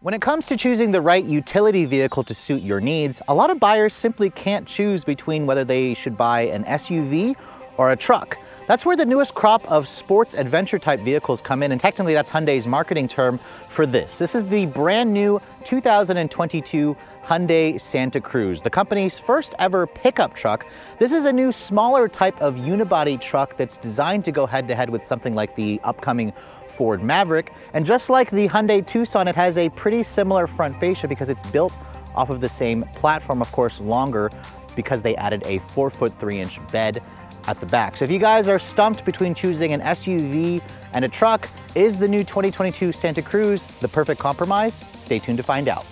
When it comes to choosing the right utility vehicle to suit your needs, a lot of buyers simply can't choose between whether they should buy an SUV or a truck. That's where the newest crop of sports adventure type vehicles come in, and technically that's Hyundai's marketing term for this. This is the brand new 2022 Hyundai Santa Cruz, the company's first ever pickup truck. This is a new smaller type of unibody truck that's designed to go head to head with something like the upcoming Ford Maverick. And just like the Hyundai Tucson, it has a pretty similar front fascia because it's built off of the same platform, of course longer because they added a 4-foot 3-inch bed at the back. So if you guys are stumped between choosing an SUV and a truck, is the new 2022 Santa Cruz the perfect compromise? Stay tuned to find out.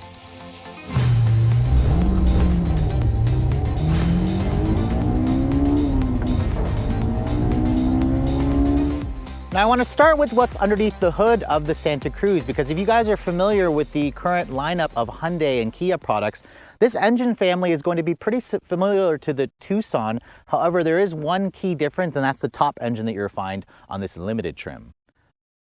Now I want to start with what's underneath the hood of the Santa Cruz, because if you guys are familiar with the current lineup of Hyundai and Kia products, this engine family is going to be pretty familiar to the Tucson. However, there is one key difference, and that's the top engine that you'll find on this limited trim.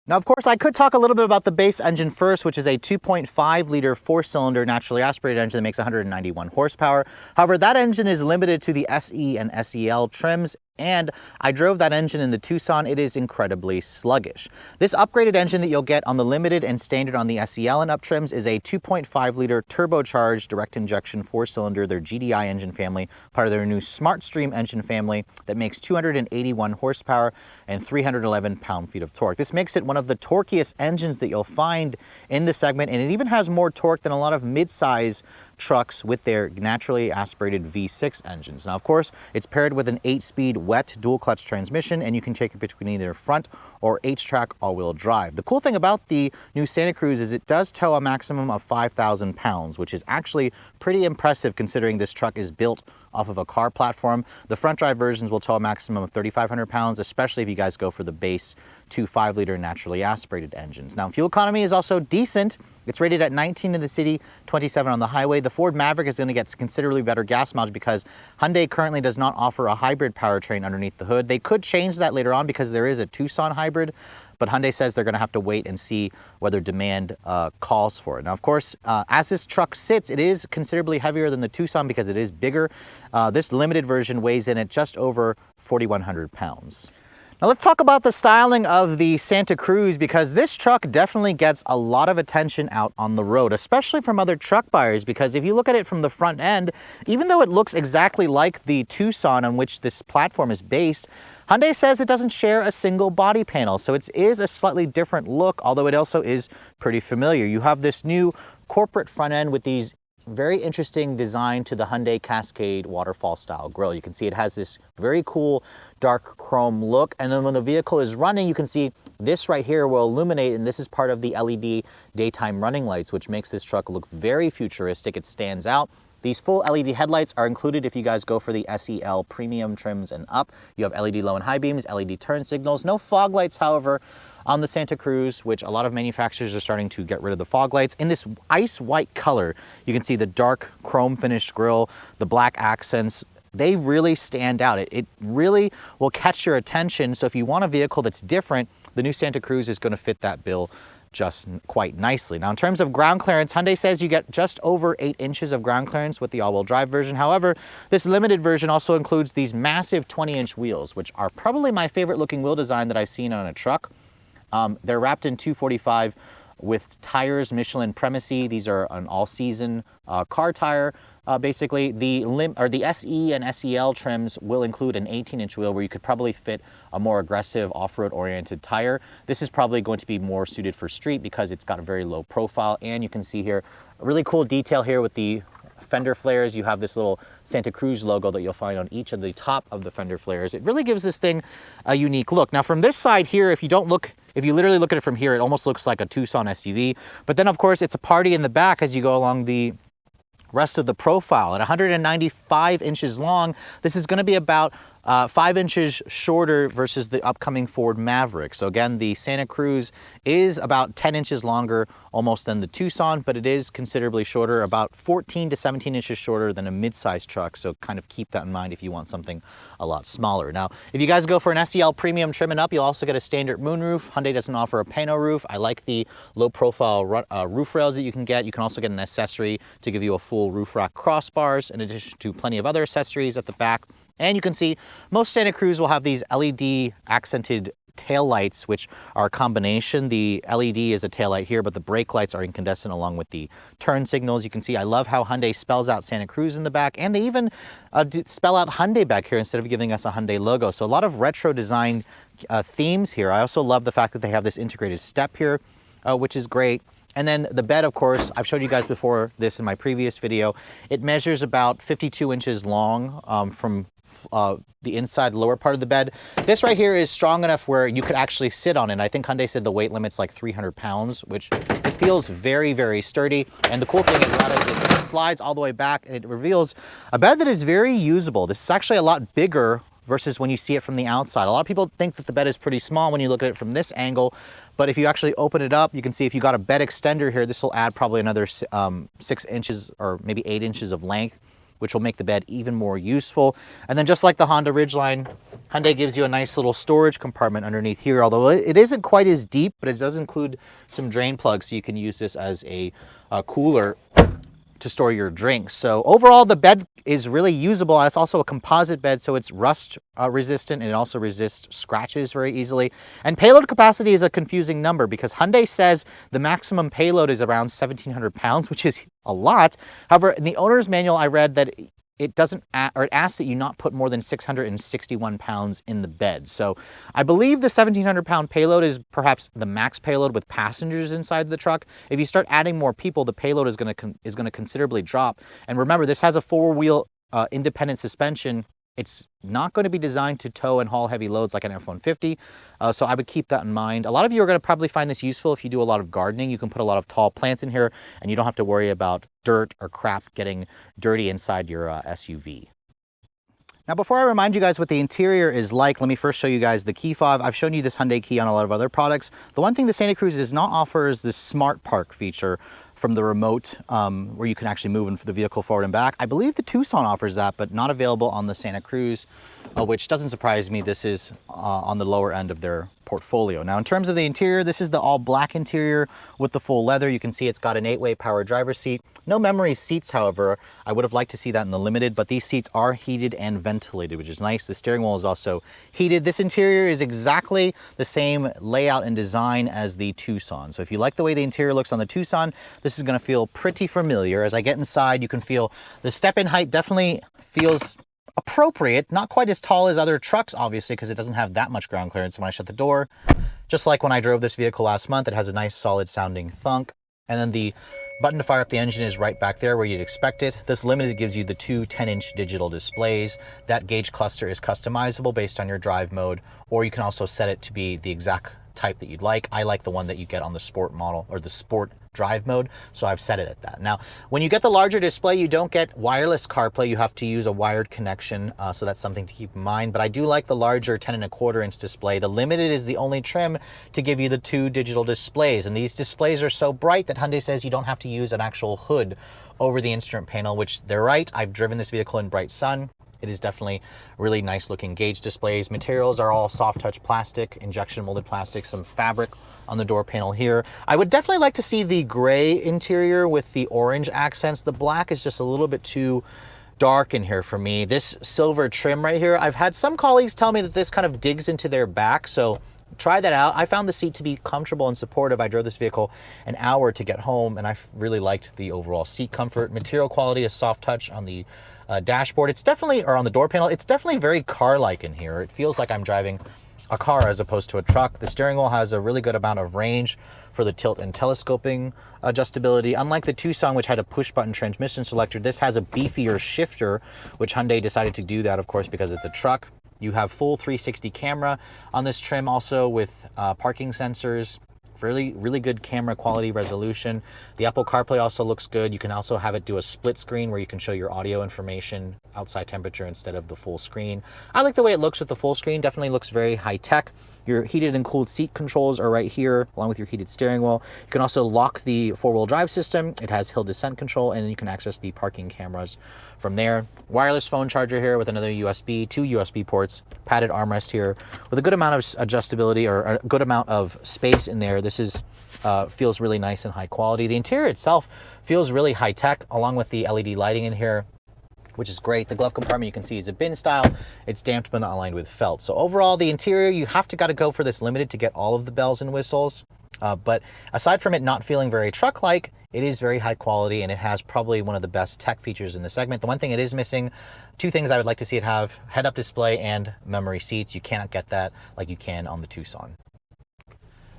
Now, of course, I could talk a little bit about the base engine first, which is a 2.5 liter 4-cylinder naturally aspirated engine that makes 191 horsepower. However, that engine is limited to the SE and SEL trims, and I drove that engine in the Tucson. It is incredibly sluggish. This upgraded engine that you'll get on the limited and standard on the SEL and up trims is a 2.5 liter turbocharged direct injection 4-cylinder, their GDI engine family, part of their new SmartStream engine family that makes 281 horsepower and 311 pound-feet of torque. This makes it one of the torquiest engines that you'll find in the segment, and it even has more torque than a lot of mid-size trucks with their naturally aspirated V6 engines. Now, of course, it's paired with an 8-speed wet dual clutch transmission, and you can take it between either front or H-track all-wheel drive. The cool thing about the new Santa Cruz is it does tow a maximum of 5,000 pounds, which is actually pretty impressive considering this truck is built off of a car platform. The front drive versions will tow a maximum of 3,500 pounds, especially if you guys go for the base 2.5 liter naturally aspirated engines. Now, fuel economy is also decent. It's rated at 19 in the city, 27 on the highway. The Ford Maverick is going to get considerably better gas mileage because Hyundai currently does not offer a hybrid powertrain underneath the hood. They could change that later on because there is a Tucson hybrid, but Hyundai says they're going to have to wait and see whether demand calls for it. Now, of course, as this truck sits, it is considerably heavier than the Tucson because it is bigger. This limited version weighs in at just over 4,100 pounds. Now let's talk about the styling of the Santa Cruz, because this truck definitely gets a lot of attention out on the road, especially from other truck buyers, because if you look at it from the front end, even though it looks exactly like the Tucson on which this platform is based, Hyundai says it doesn't share a single body panel, so it is a slightly different look, although it also is pretty familiar. You have this new corporate front end with these very interesting design to the Hyundai Cascade waterfall style grille. You can see it has this very cool dark chrome look, and then when the vehicle is running, you can see this right here will illuminate, and this is part of the LED daytime running lights, which makes this truck look very futuristic. It stands out. These full LED headlights are included if you guys go for the SEL premium trims and up. You have LED low and high beams, LED turn signals, no fog lights, however, on the Santa Cruz, which a lot of manufacturers are starting to get rid of the fog lights. In this ice white color, you can see the dark chrome finished grille, the black accents. They really stand out. It really will catch your attention. So if you want a vehicle that's different, the new Santa Cruz is going to fit that bill just quite nicely. Now, in terms of ground clearance, Hyundai says you get just over 8 inches of ground clearance with the all-wheel drive version. However, this limited version also includes these massive 20-inch wheels, which are probably my favorite looking wheel design that I've seen on a truck. They're wrapped in 245 with tires, Michelin Primacy. These are an all-season car tire. Basically, the SE and SEL trims will include an 18-inch wheel where you could probably fit a more aggressive off-road oriented tire. This is probably going to be more suited for street because it's got a very low profile, and you can see here a really cool detail here with the fender flares. You have this little Santa Cruz logo that you'll find on each of the top of the fender flares. It really gives this thing a unique look. Now, from this side here, if you literally look at it from here, it almost looks like a Tucson SUV. But then, of course, it's a party in the back as you go along the rest of the profile. At 195 inches long, this is going to be about 5 inches shorter versus the upcoming Ford Maverick. So again, the Santa Cruz is about 10 inches longer almost than the Tucson, but it is considerably shorter, about 14 to 17 inches shorter than a mid-size truck. So kind of keep that in mind if you want something a lot smaller. Now, if you guys go for an SEL Premium trim and up, you'll also get a standard moonroof. Hyundai doesn't offer a pano roof. I like the low profile roof rails that you can get. You can also get an accessory to give you a full roof rack crossbars, in addition to plenty of other accessories at the back. And you can see most Santa Cruz will have these LED accented tail lights, which are a combination. The LED is a tail light here, but the brake lights are incandescent along with the turn signals. You can see I love how Hyundai spells out Santa Cruz in the back, and they even spell out Hyundai back here instead of giving us a Hyundai logo. So a lot of retro design themes here. I also love the fact that they have this integrated step here, which is great. And then the bed, of course, I've showed you guys before this in my previous video. It measures about 52 inches long from the inside lower part of the bed. This right here is strong enough where you could actually sit on it. I think Hyundai said the weight limit's like 300 pounds, which it feels very, very sturdy. And the cool thing is that it slides all the way back and it reveals a bed that is very usable. This is actually a lot bigger versus when you see it from the outside. A lot of people think that the bed is pretty small when you look at it from this angle, but if you actually open it up, you can see if you got a bed extender here, this will add probably another 6 inches or maybe 8 inches of length, which will make the bed even more useful. And then just like the Honda Ridgeline, Hyundai gives you a nice little storage compartment underneath here, although it isn't quite as deep, but it does include some drain plugs, so you can use this as a cooler to store your drinks. So overall, the bed is really usable. It's also a composite bed, so it's rust resistant, and it also resists scratches very easily. And payload capacity is a confusing number because Hyundai says the maximum payload is around 1,700 pounds, which is a lot. However, in the owner's manual, I read that it doesn't, or it asks that you not put more than 661 pounds in the bed. So I believe the 1,700 pound payload is perhaps the max payload with passengers inside the truck. If you start adding more people, the payload is going to considerably drop. And remember, this has a 4-wheel independent suspension. It's not going to be designed to tow and haul heavy loads like an F-150, so I would keep that in mind. A lot of you are going to probably find this useful if you do a lot of gardening. You can put a lot of tall plants in here, and you don't have to worry about dirt or crap getting dirty inside your SUV. Now, before I remind you guys what the interior is like, let me first show you guys the key fob. I've shown you this Hyundai key on a lot of other products. The one thing the Santa Cruz does not offer is this Smart Park feature from the remote, where you can actually move the vehicle forward and back. I believe the Tucson offers that, but not available on the Santa Cruz, which doesn't surprise me. This is on the lower end of their portfolio. Now, in terms of the interior, this is the all black interior with the full leather. You can see it's got an 8-way power driver's seat. No memory seats, however. I would have liked to see that in the Limited, but these seats are heated and ventilated, which is nice. The steering wheel is also heated. This interior is exactly the same layout and design as the Tucson. So if you like the way the interior looks on the Tucson, this is going to feel pretty familiar. As I get inside, you can feel the step-in height definitely feels appropriate, not quite as tall as other trucks, obviously, because it doesn't have that much ground clearance when I shut the door. Just like when I drove this vehicle last month, it has a nice solid sounding thunk. And then the button to fire up the engine is right back there where you'd expect it. This Limited gives you the 2 10-inch digital displays. That gauge cluster is customizable based on your drive mode, or you can also set it to be the exact type that you'd like. I like the one that you get on the Sport model, or the Sport drive mode, so I've set it at that. Now, when you get the larger display, you don't get wireless CarPlay. You have to use a wired connection, so that's something to keep in mind. But I do like the larger 10.25-inch display. The Limited is the only trim to give you the 2 digital displays, and these displays are so bright that Hyundai says you don't have to use an actual hood over the instrument panel, which they're right. I've driven this vehicle in bright sun. It is definitely really nice looking gauge displays. Materials are all soft touch plastic, injection molded plastic, some fabric on the door panel here. I would definitely like to see the gray interior with the orange accents. The black is just a little bit too dark in here for me. This silver trim right here, I've had some colleagues tell me that this kind of digs into their back, so try that out. I found the seat to be comfortable and supportive. I drove this vehicle an hour to get home, and I really liked the overall seat comfort. Material quality is soft touch on the dashboard. It's definitely, or on the door panel, it's definitely very car-like in here. It feels like I'm driving a car as opposed to a truck. The steering wheel has a really good amount of range for the tilt and telescoping adjustability. Unlike the Tucson, which had a push-button transmission selector, this has a beefier shifter, which Hyundai decided to do that, of course, because it's a truck. You have full 360 camera on this trim, also with parking sensors, really good camera quality resolution. The Apple CarPlay also looks good. You can also have it do a split screen where you can show your audio information outside temperature instead of the full screen. I like the way it looks with the full screen. Definitely looks very high tech. Your heated and cooled seat controls are right here, along with your heated steering wheel. You can also lock the four-wheel drive system. It has hill descent control, and then you can access the parking cameras from there. Wireless phone charger here with another USB, 2 USB ports, padded armrest here with a good amount of adjustability or a good amount of space in there. This is feels really nice and high quality. The interior itself feels really high tech, along with the LED lighting in here, which is great. The glove compartment you can see is a bin style. It's damped but not lined with felt. So overall, the interior, you have to go for this limited to get all of the bells and whistles. But aside from it not feeling very truck-like, it is very high quality, and it has probably one of the best tech features in the segment. The one thing it is missing, 2 things I would like to see it have: head-up display and memory seats. You cannot get that like you can on the Tucson.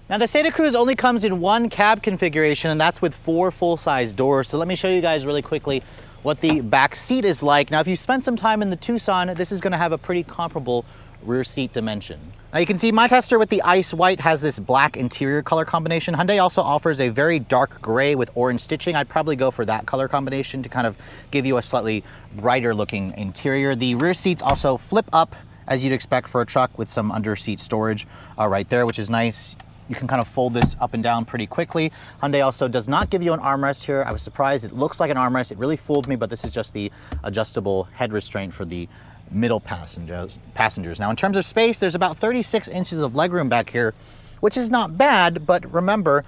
Now the Santa Cruz only comes in 1 cab configuration, and that's with 4 full-size doors. So let me show you guys really quickly what the back seat is like. Now, if you spent some time in the Tucson, this is gonna have a pretty comparable rear seat dimension. Now you can see my tester with the ice white has this black interior color combination. Hyundai also offers a very dark gray with orange stitching. I'd probably go for that color combination to kind of give you a slightly brighter looking interior. The rear seats also flip up as you'd expect for a truck with some under seat storage right there, which is nice. You can kind of fold this up and down pretty quickly. Hyundai also does not give you an armrest here. I was surprised. It looks like an armrest. It really fooled me, but this is just the adjustable head restraint for the middle passengers. Now, in terms of space, there's about 36 inches of legroom back here, which is not bad, but remember,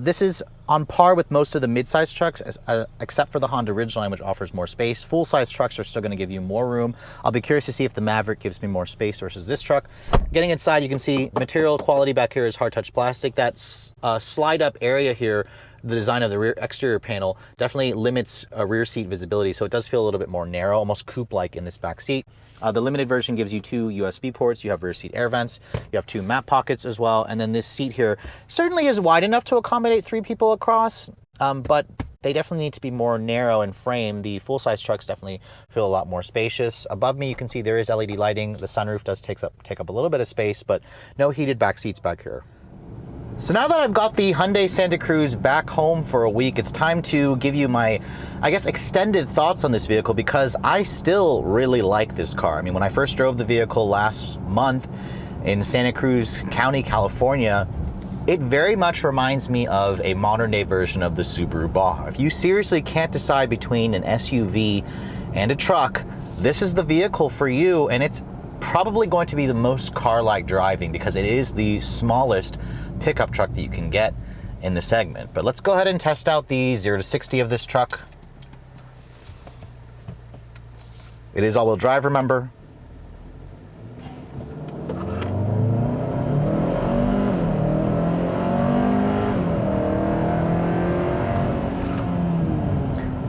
this is on par with most of the mid-size trucks, except for the Honda Ridgeline, which offers more space. Full-size trucks are still going to give you more room. I'll be curious to see if the Maverick gives me more space versus this truck. Getting inside, you can see material quality back here is hard-touch plastic. That slide-up area here, the design of the rear exterior panel, definitely limits rear seat visibility, so it does feel a little bit more narrow, almost coupe-like in this back seat. The limited version gives you 2 USB ports, you have rear seat air vents, you have 2 map pockets as well, and then this seat here certainly is wide enough to accommodate 3 people across, but they definitely need to be more narrow in frame. The full-size trucks definitely feel a lot more spacious. Above me, you can see there is LED lighting. The sunroof does take up a little bit of space, but no heated back seats back here. So now that I've got the Hyundai Santa Cruz back home for a week, it's time to give you my, I guess, extended thoughts on this vehicle, because I still really like this car. I mean, when I first drove the vehicle last month in Santa Cruz County, California, it very much reminds me of a modern day version of the Subaru Baja. If you seriously can't decide between an SUV and a truck, this is the vehicle for you, and it's probably going to be the most car-like driving because it is the smallest pickup truck that you can get in the segment. But let's go ahead and test out the 0 to 60 of this truck. It is all-wheel drive, remember.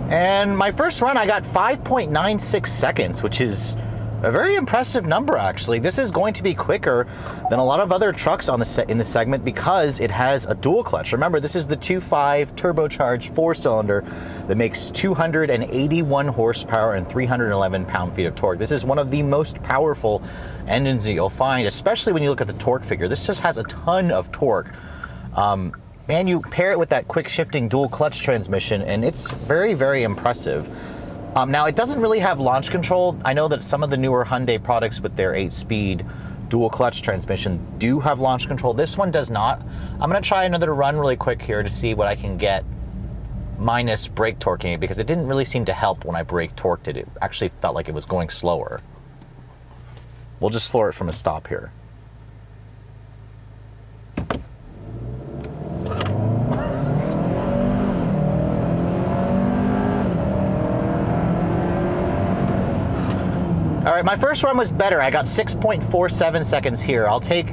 And my first run, I got 5.96 seconds, which is a very impressive number, actually. This is going to be quicker than a lot of other trucks on in the segment because it has a dual clutch. Remember, this is the 2.5 turbocharged 4-cylinder that makes 281 horsepower and 311 pound-feet of torque. This is one of the most powerful engines that you'll find, especially when you look at the torque figure. This just has a ton of torque. Man, you pair it with that quick shifting dual clutch transmission, and it's very, very impressive. Now, it doesn't really have launch control. I know that some of the newer Hyundai products with their 8-speed dual clutch transmission do have launch control. This one does not. I'm gonna try another run really quick here to see what I can get minus brake torquing, because it didn't really seem to help when I brake torqued it. It actually felt like it was going slower. We'll just floor it from a stop here. All right, my first run was better. I got 6.47 seconds here. I'll take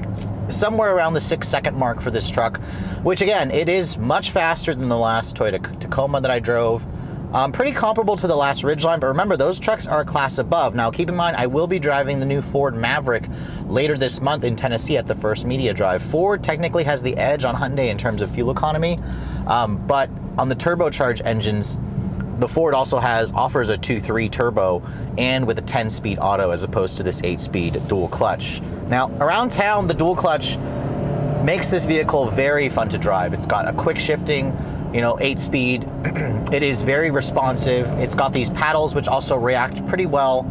somewhere around the 6-second mark for this truck, which again, it is much faster than the last Toyota Tacoma that I drove. Pretty comparable to the last Ridgeline, but remember, those trucks are a class above. Now, keep in mind, I will be driving the new Ford Maverick later this month in Tennessee at the first media drive. Ford technically has the edge on Hyundai in terms of fuel economy, but on the turbocharged engines, the Ford also offers a 2.3 turbo and with a 10-speed auto as opposed to this 8-speed dual clutch. Now, around town, the dual clutch makes this vehicle very fun to drive. It's got a quick shifting, 8-speed. It is very responsive. It's got these paddles which also react pretty well,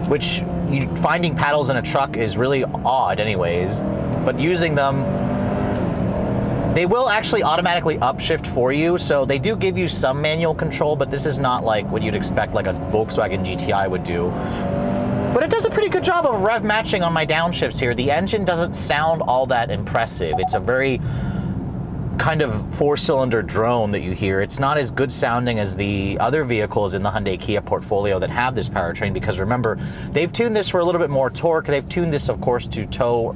which finding paddles in a truck is really odd anyways, but using them, they will actually automatically upshift for you, so they do give you some manual control, but this is not like what you'd expect like a Volkswagen GTI would do. But it does a pretty good job of rev matching on my downshifts here. The engine doesn't sound all that impressive. It's a very kind of 4-cylinder drone that you hear. It's not as good sounding as the other vehicles in the Hyundai Kia portfolio that have this powertrain, because remember, they've tuned this for a little bit more torque. They've tuned this, of course, to tow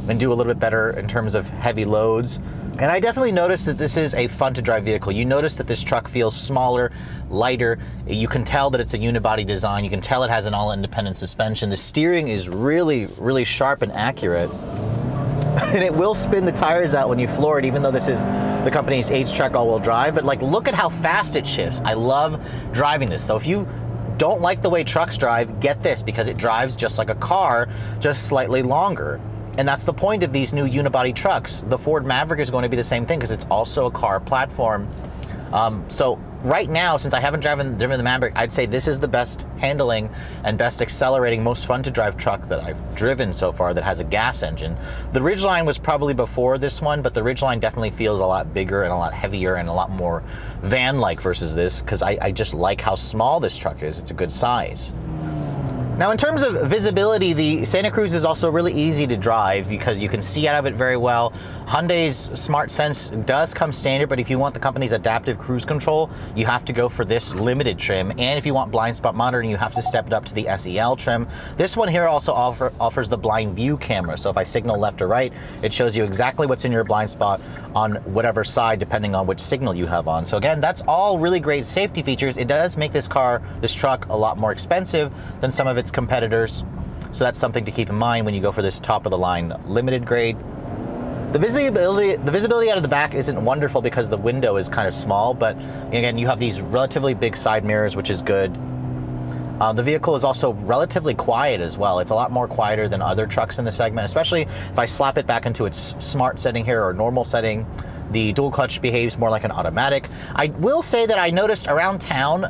and do a little bit better in terms of heavy loads. And I definitely noticed that this is a fun to drive vehicle. You notice that this truck feels smaller, lighter. You can tell that it's a unibody design. You can tell it has an all-independent suspension. The steering is really, really sharp and accurate. And it will spin the tires out when you floor it, even though this is the company's H-Track all-wheel drive. But like, look at how fast it shifts. I love driving this. So if you don't like the way trucks drive, get this, because it drives just like a car, just slightly longer. And that's the point of these new unibody trucks. The Ford Maverick is going to be the same thing because it's also a car platform. So right now, since I haven't driven the Maverick, I'd say this is the best handling and best accelerating, most fun to drive truck that I've driven so far that has a gas engine. The Ridgeline was probably before this one, but the Ridgeline definitely feels a lot bigger and a lot heavier and a lot more van-like versus this, because I just like how small this truck is. It's a good size. Now, in terms of visibility, the Santa Cruz is also really easy to drive because you can see out of it very well. Hyundai's Smart Sense does come standard, but if you want the company's adaptive cruise control, you have to go for this limited trim. And if you want blind spot monitoring, you have to step it up to the SEL trim. This one here also offers the blind view camera. So if I signal left or right, it shows you exactly what's in your blind spot on whatever side, depending on which signal you have on. So again, that's all really great safety features. It does make this truck a lot more expensive than some of its competitors. So that's something to keep in mind when you go for this top of the line limited grade. The visibility out of the back isn't wonderful because the window is kind of small, but again, you have these relatively big side mirrors, which is good. The vehicle is also relatively quiet as well. It's a lot more quieter than other trucks in the segment, especially if I slap it back into its smart setting here or normal setting. The dual clutch behaves more like an automatic. I will say that I noticed around town,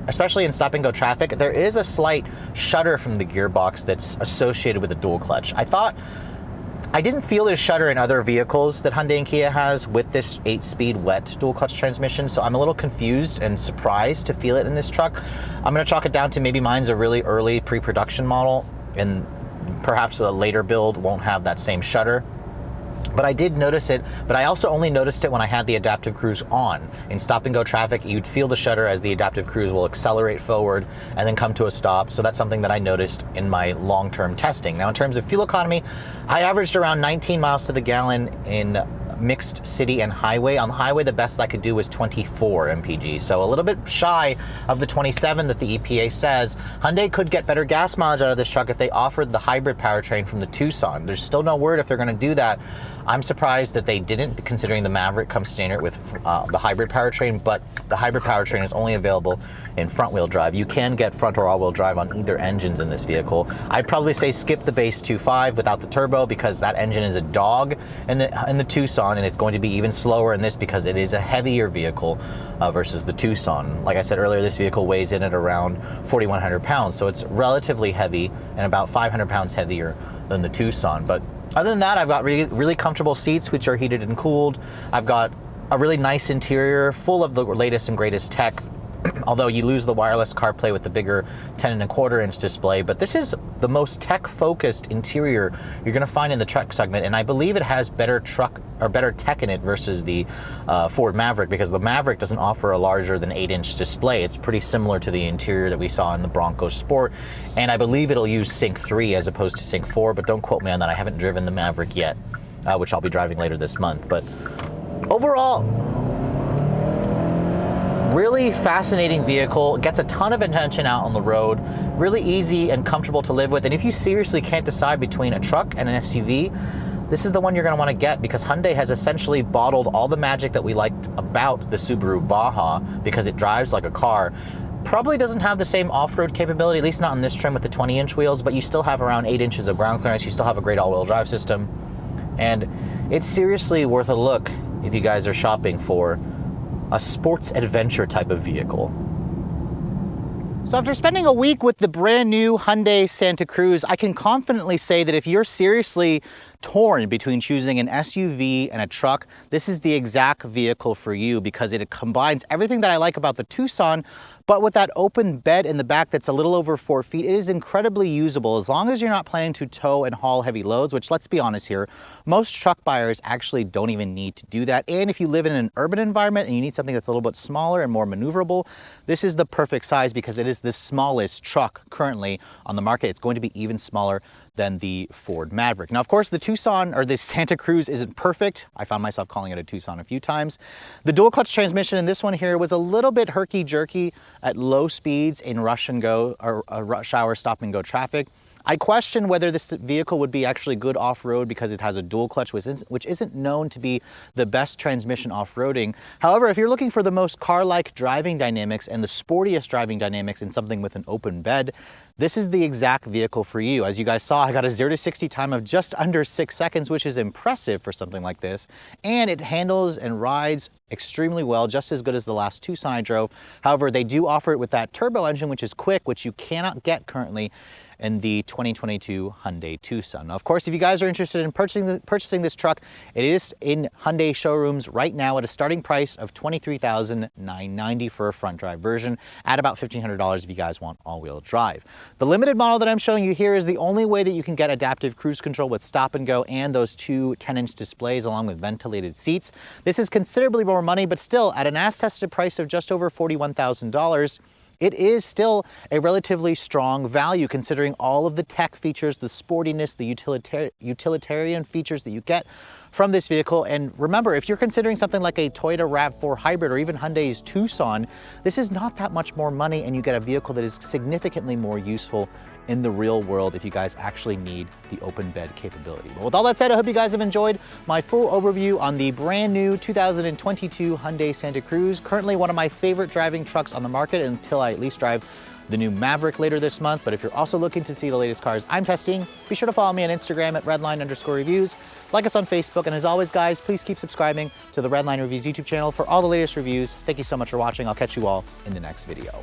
especially in stop and go traffic, there is a slight shudder from the gearbox that's associated with the dual clutch. I didn't feel this shudder in other vehicles that Hyundai and Kia has with this 8-speed wet dual clutch transmission, so I'm a little confused and surprised to feel it in this truck. I'm going to chalk it down to maybe mine's a really early pre-production model, and perhaps a later build won't have that same shudder. But I did notice it, but I also only noticed it when I had the adaptive cruise on. In stop and go traffic, you'd feel the shudder as the adaptive cruise will accelerate forward and then come to a stop. So that's something that I noticed in my long-term testing. Now, in terms of fuel economy, I averaged around 19 miles to the gallon in mixed city and highway. On the highway, the best I could do was 24 mpg, so a little bit shy of the 27 that the EPA says. Hyundai could get better gas mileage out of this truck if they offered the hybrid powertrain from the Tucson. There's still no word if they're going to do that. I'm surprised that they didn't, considering the Maverick comes standard with the hybrid powertrain, but the hybrid powertrain is only available in front-wheel drive. You can get front or all-wheel drive on either engines in this vehicle. I'd probably say skip the base 2.5 without the turbo, because that engine is a dog in the Tucson, and it's going to be even slower in this because it is a heavier vehicle versus the Tucson. Like I said earlier, this vehicle weighs in at around 4,100 pounds, so it's relatively heavy and about 500 pounds heavier than the Tucson. But other than that, I've got really comfortable seats, which are heated and cooled. I've got a really nice interior full of the latest and greatest tech. Although you lose the wireless CarPlay with the bigger 10.25-inch display, but this is the most tech-focused interior you're going to find in the truck segment, and I believe it has better tech in it versus the Ford Maverick, because the Maverick doesn't offer a larger than 8-inch display. It's pretty similar to the interior that we saw in the Bronco Sport, and I believe it'll use Sync 3 as opposed to Sync 4, but don't quote me on that. I haven't driven the Maverick yet, which I'll be driving later this month. But overall, really fascinating vehicle, gets a ton of attention out on the road, really easy and comfortable to live with. And if you seriously can't decide between a truck and an SUV, this is the one you're going to want to get, because Hyundai has essentially bottled all the magic that we liked about the Subaru Baja, because it drives like a car. Probably doesn't have the same off-road capability, at least not in this trim with the 20-inch wheels, but you still have around 8 inches of ground clearance. You still have a great all-wheel drive system. And it's seriously worth a look if you guys are shopping for a sports adventure type of vehicle. So after spending a week with the brand new Hyundai Santa Cruz, I can confidently say that if you're seriously torn between choosing an SUV and a truck, this is the exact vehicle for you because it combines everything that I like about the Tucson, but with that open bed in the back that's a little over 4 feet, it is incredibly usable as long as you're not planning to tow and haul heavy loads, which, let's be honest here, most truck buyers actually don't even need to do that. And if you live in an urban environment and you need something that's a little bit smaller and more maneuverable, this is the perfect size because it is the smallest truck currently on the market. It's going to be even smaller than the Ford Maverick. Now, of course, the Tucson, or the Santa Cruz, isn't perfect. I found myself calling it a Tucson a few times. The dual clutch transmission in this one here was a little bit herky-jerky at low speeds in rush hour stop and go traffic. I question whether this vehicle would be actually good off-road because it has a dual clutch, which isn't known to be the best transmission off-roading. However, if you're looking for the most car-like driving dynamics and the sportiest driving dynamics in something with an open bed, this is the exact vehicle for you. As you guys saw, I got a 0 to 60 time of just under 6 seconds, which is impressive for something like this. And it handles and rides extremely well, just as good as the last Tucson I drove. However, they do offer it with that turbo engine, which is quick, which you cannot get currently in the 2022 Hyundai Tucson. Now, of course, if you guys are interested in purchasing this truck, it is in Hyundai showrooms right now at a starting price of $23,990 for a front drive version, at about $1,500 if you guys want all-wheel drive. The limited model that I'm showing you here is the only way that you can get adaptive cruise control with stop and go and those two 10-inch displays along with ventilated seats. This is considerably more money, but still at an as-tested price of just over $41,000, it is still a relatively strong value considering all of the tech features, the sportiness, the utilitarian features that you get from this vehicle. And remember, if you're considering something like a Toyota RAV4 hybrid or even Hyundai's Tucson, this is not that much more money and you get a vehicle that is significantly more useful in the real world if you guys actually need the open bed capability. But with all that said, I hope you guys have enjoyed my full overview on the brand new 2022 Hyundai Santa Cruz, currently one of my favorite driving trucks on the market until I at least drive the new Maverick later this month. But if you're also looking to see the latest cars I'm testing, be sure to follow me on Instagram at redline_reviews. Like us on Facebook, and as always, guys, please keep subscribing to the Redline Reviews YouTube channel for all the latest reviews. Thank you so much for watching. I'll catch you all in the next video.